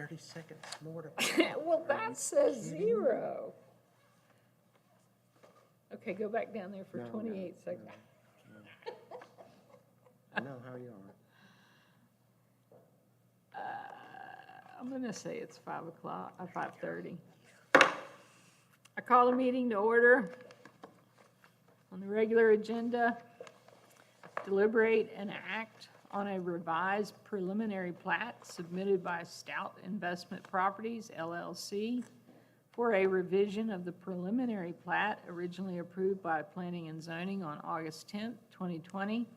30 seconds more to. Well, that says 0. Okay, go back down there for No, 28 seconds. No, how are you on? I'm going to say it's 5 o'clock, 5:30. I call the meeting to order. On the regular agenda, deliberate and act on a revised preliminary plat submitted by Stout Investment Properties, LLC, for a revision of the preliminary plat originally approved by Planning and Zoning on August 10th, 2020,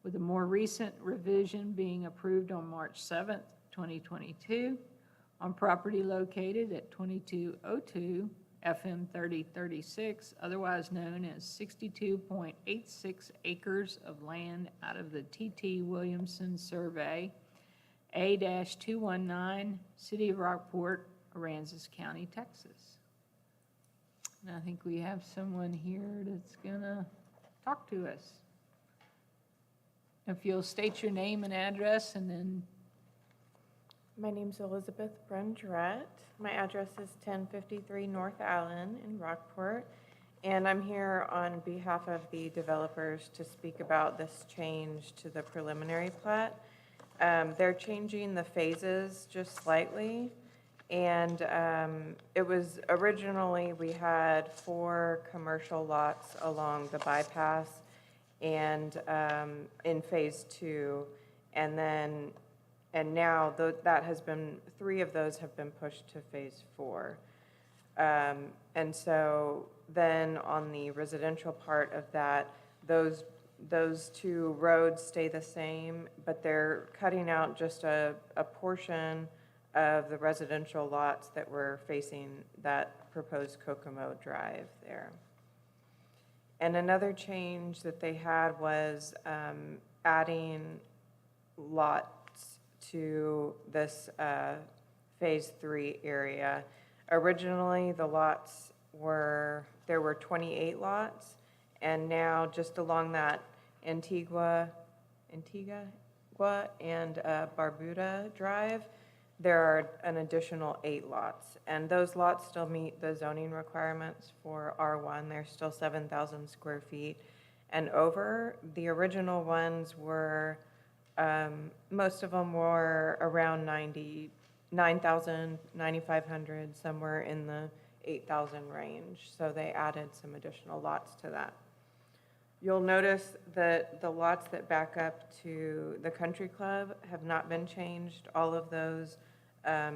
with a more recent revision being approved on March 7th, 2022, on property located at 2202 FM 3036, otherwise known as 62.86 acres of land out of the T.T. Williamson Survey, A-219, City of Rockport, Aransas County, Texas. And I think we have someone here that's gonna talk to us. If you'll state your name and address, and then. My name's Elizabeth Brunjarette. My address is 1053 North Allen in Rockport, and I'm here on behalf of the developers to speak about this change to the preliminary plat. They're changing the phases just slightly, and it was originally, we had 4 commercial lots along the bypass and in phase 2, and now that has been, 3 of those have been pushed to phase 4. And so then on the residential part of that, those 2 roads stay the same, but they're cutting out just a portion of the residential lots that were facing that proposed Kokomo Drive there. And another change that they had was adding lots to this phase 3 area. Originally, the lots there were 28 lots, and now just along that Antigua and Barbuda Drive, there are an additional 8 lots, and those lots still meet the zoning requirements for R1. They're still 7,000 square feet and over. The original ones were, most of them were around 9,000, 9,500, somewhere in the 8,000 range. So they added some additional lots to that. You'll notice that the lots that back up to the country club have not been changed. All of those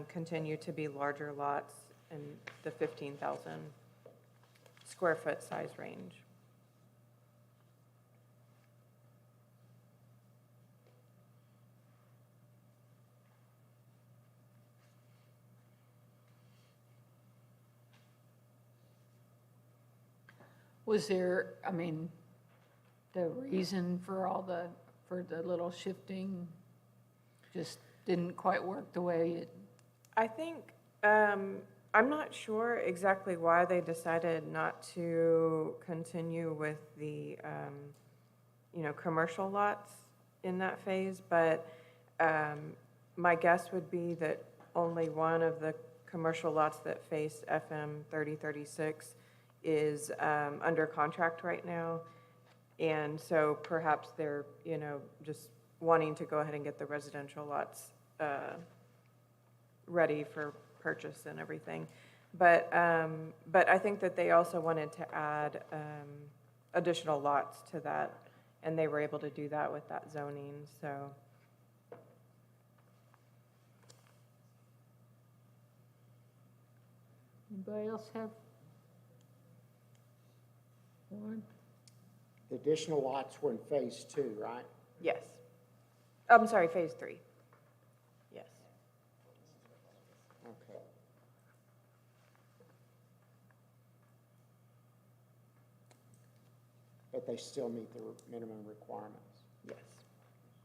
continue to be larger lots in the 15,000 square foot size range. Was there, I mean, the reason for the little shifting just didn't quite work the way it? I think, I'm not sure exactly why they decided not to continue with the, commercial lots in that phase, but my guess would be that only one of the commercial lots that face FM 3036 is under contract right now, and so perhaps they're just wanting to go ahead and get the residential lots ready for purchase and everything. But I think that they also wanted to add additional lots to that, and they were able to do that with that zoning. So. Anybody else have one? The additional lots were in phase 2, right? Yes. I'm sorry, phase 3. Yes. Okay. But they still meet the minimum requirements. Yes,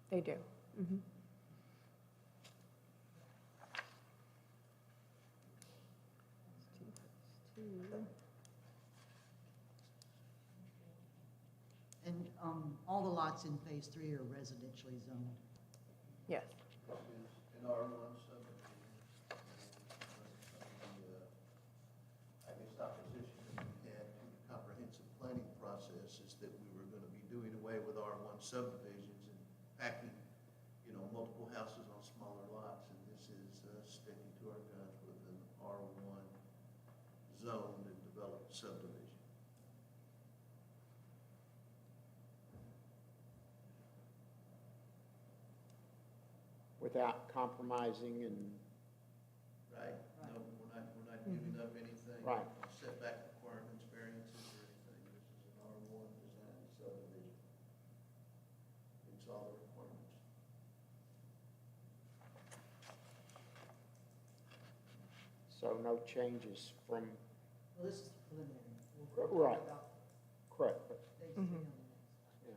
they do. Mm-hmm. And all the lots in phase 3 are residentially zoned. Yes. In R1 subdivision. subdivisions and packing, you know, multiple houses on smaller lots, and this is sticking to our guns with an R1 zoned and developed subdivision. Without compromising and, Right? No, we're not giving up anything. Right. Setback requirements, variances, or anything. This is an R1 design subdivision. It's all the requirements. so no changes from, Well, this is preliminary. We'll talk Right. about correct, but, phase 3 on the next. yeah.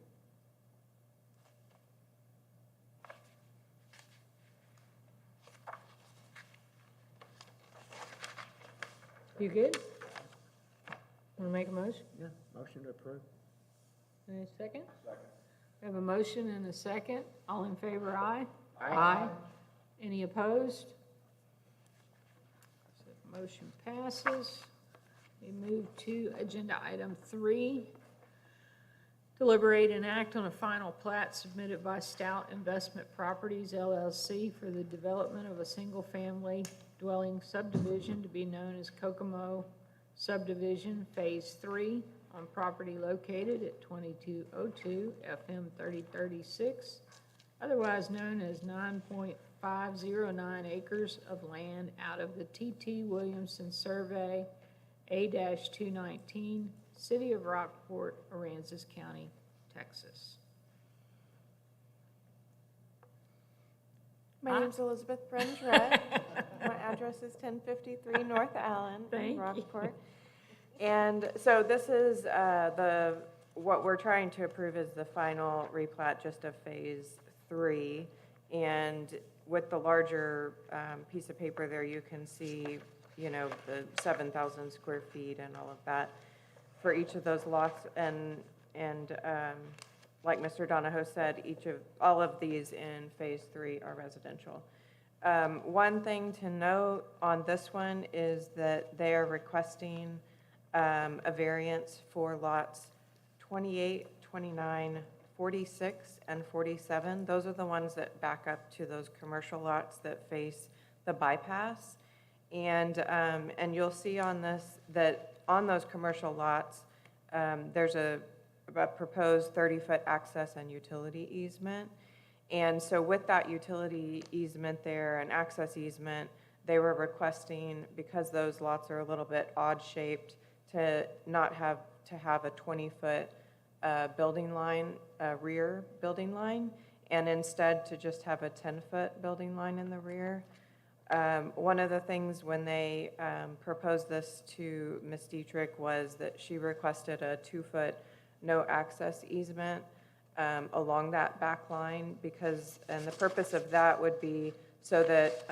You good? Want to make a motion? Yeah, motion to approve. Any second? Second. We have a motion and a second. All in favor, aye? Any opposed? So motion passes. We move to agenda item 3. Deliberate and act on a final plat submitted by Stout Investment Properties LLC for the development of a single-family dwelling subdivision to be known as Kokomo Subdivision Phase 3 on property located at 2202 FM 3036, otherwise known as 9.509 acres of land out of the T.T. Williamson Survey A-219, City of Rockport, Aransas County, Texas. My name's Elizabeth Brendrett. My address is 1053 North Allen Thank in you. Rockport. And so this is what we're trying to approve is the final replat just of Phase 3. And with the larger piece of paper there, you can see, you know, the 7,000 square feet and all of that for each of those lots. And like Mr. Donahoe said, all of these in Phase 3 are residential. One thing to note on this one is that they are requesting a variance for lots 28, 29, 46, and 47. Those are the ones that back up to those commercial lots that face the bypass. And you'll see on this that on those commercial lots, there's a proposed 30-foot access and utility easement. And so with that utility easement there and access easement, they were requesting, because those lots are a little bit odd-shaped, to not have to have a 20-foot building line, rear building line, and instead to just have a 10-foot building line in the rear. One of the things when they proposed this to Ms. Dietrich was that she requested a 2-foot no access easement along that back line, and the purpose of that would be so that,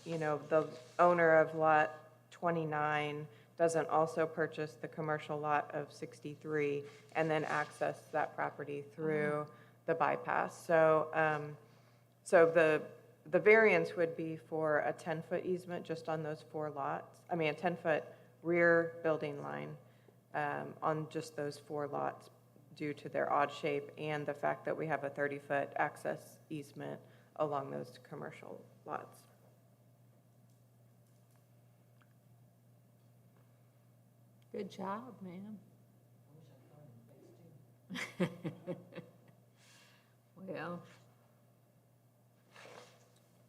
you know, the owner of lot 29 doesn't also purchase the commercial lot of 63 and then access that property through the bypass. So, the variance would be for a 10-foot easement just on those 4 lots. I mean, a 10-foot rear building line on just those 4 lots due to their odd shape and the fact that we have a 30-foot access easement along those commercial lots. Good job, ma'am. Well,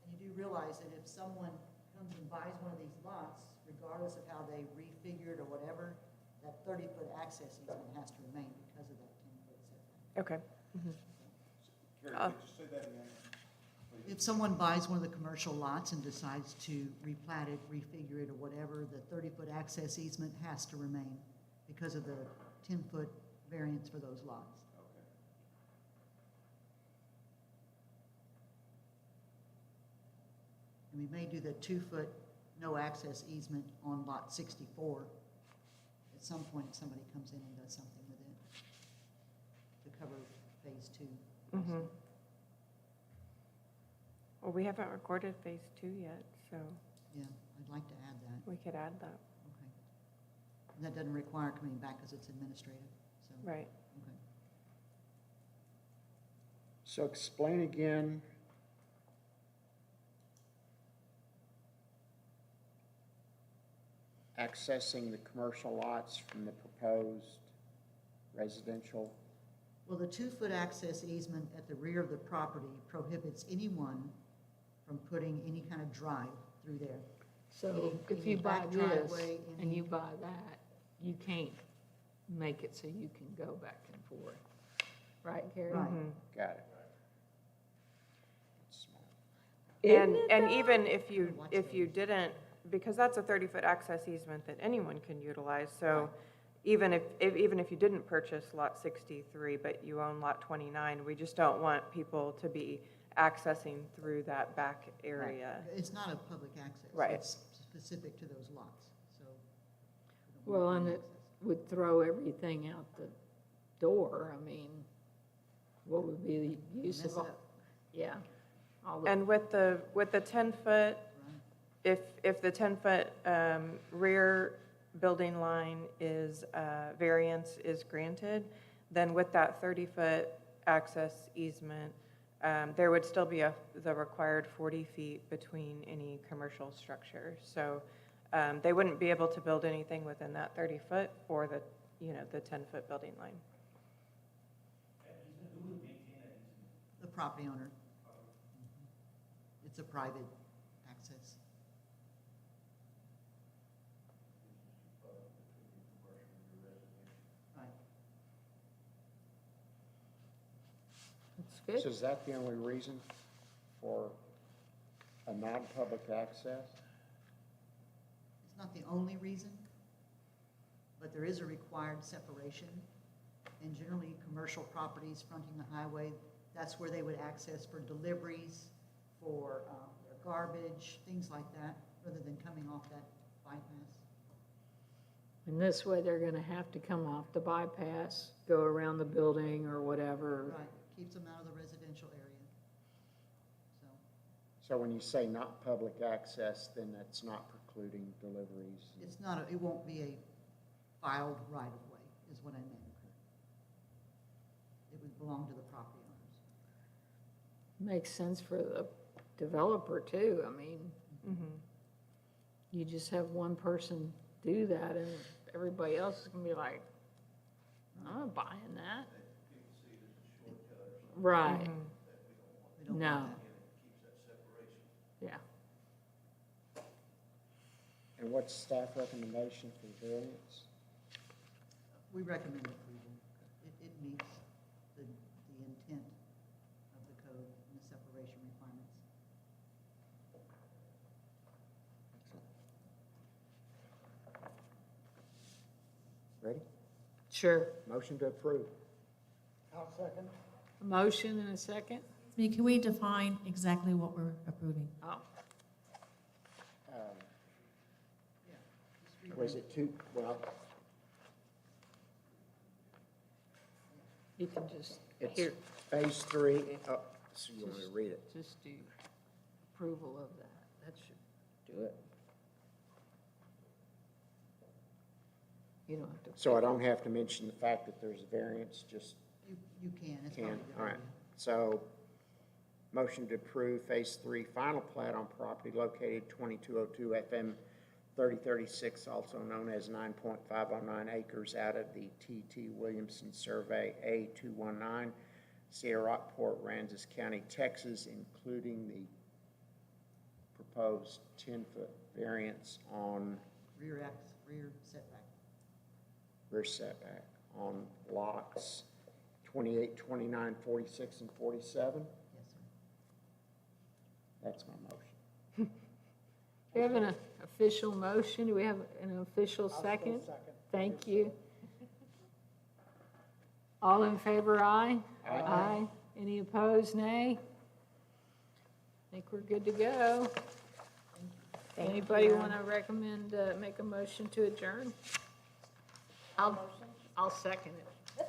And you do realize that if someone comes and buys one of these lots, regardless of how they refigured or whatever, that 30-foot access easement has to remain because of that 10-foot setback. Okay. Carrie, Uh, could you say that again? If someone buys one of the commercial lots and decides to replat it, refigure it, or whatever, the 30-foot access easement has to remain because of the 10-foot variance for those lots. Okay. And we may do the 2-foot no access easement on lot 64. At some point, somebody comes in and does something with it to cover phase 2. Mhm. Well, we haven't recorded Phase 2 yet, so Yeah, I'd like to add that. we could add that. Okay. And that doesn't require coming back because it's administrative, so. Right. Okay. So explain again. Accessing the commercial lots from the proposed residential. Well, the 2-foot access easement at the rear of the property prohibits anyone from putting any kind of drive through there. So Any- if any you buy back this driveway, and any- you buy that, you can't make it so you can go back and forth. Right, Gary? Right. Got it. That's smart. Isn't it, And though? even Watch if you those. didn't, because that's a 30-foot access easement that anyone can utilize, so even if you didn't purchase Lot 63, but you own Lot 29, we just don't want people to be accessing through that back area. It's not a public access. Right. It's specific to those lots, so. we don't Well, want and any it access. would throw everything out the door. I mean, what would be the use Mess of it all? up, Yeah. All the- And with the 10-foot, right? if the 10-foot rear building line is, variance is granted, then with that 30-foot access easement, there would still be the required 40 feet between any commercial structure. So they wouldn't be able to build anything within that 30-foot or the 10-foot building line. The property owner. It's a private access. Right. That's good. So is that the only reason for a non-public access? It's not the only reason, but there is a required separation. And generally, commercial properties fronting the highway, that's where they would access for deliveries, for their garbage, things like that, rather than coming off that bypass. And this way, they're gonna have to come off the bypass, go around the building or whatever. Right, keeps them out of the residential area. So, So when you say not public access, then that's not precluding deliveries? it's not, it won't be a filed right-of-way, is what I meant. It would belong to the property owners. Makes sense for the developer too. I mean, you just have one person do that and everybody else is gonna be like, I'm not buying that. Right, We don't No. want that. yeah. And what's staff recommendation for variance? We recommend approval. It meets the intent of the code and the separation requirements. Ready? Sure. Motion to approve. I'll second. A motion and a second? Can we define exactly what we're approving? Oh, Yeah. just read Was the- it two, well, you can just, it's here, phase 3, oh, so you want me to read it? just do approval of that. That should do it. You don't have to. So I don't have to mention the fact that there's a variance, just You can, it's part can, of the all right. area. So, motion to approve Phase 3 final plat on property located 2202 FM 3036, also known as 9.509 acres out of the T.T. Williamson Survey A219, Sierra Rockport, Aransas County, Texas, including the proposed 10-foot variance on Rear setback. rear setback on lots 28, 29, 46, and 47. Yes, sir. That's my motion. We have an official motion. Do we have an official second? Thank you. All in favor, aye? Aye. Any opposed, nay? I think we're good to go. Thank Anybody you. want to recommend, make a motion to adjourn? I'll second it.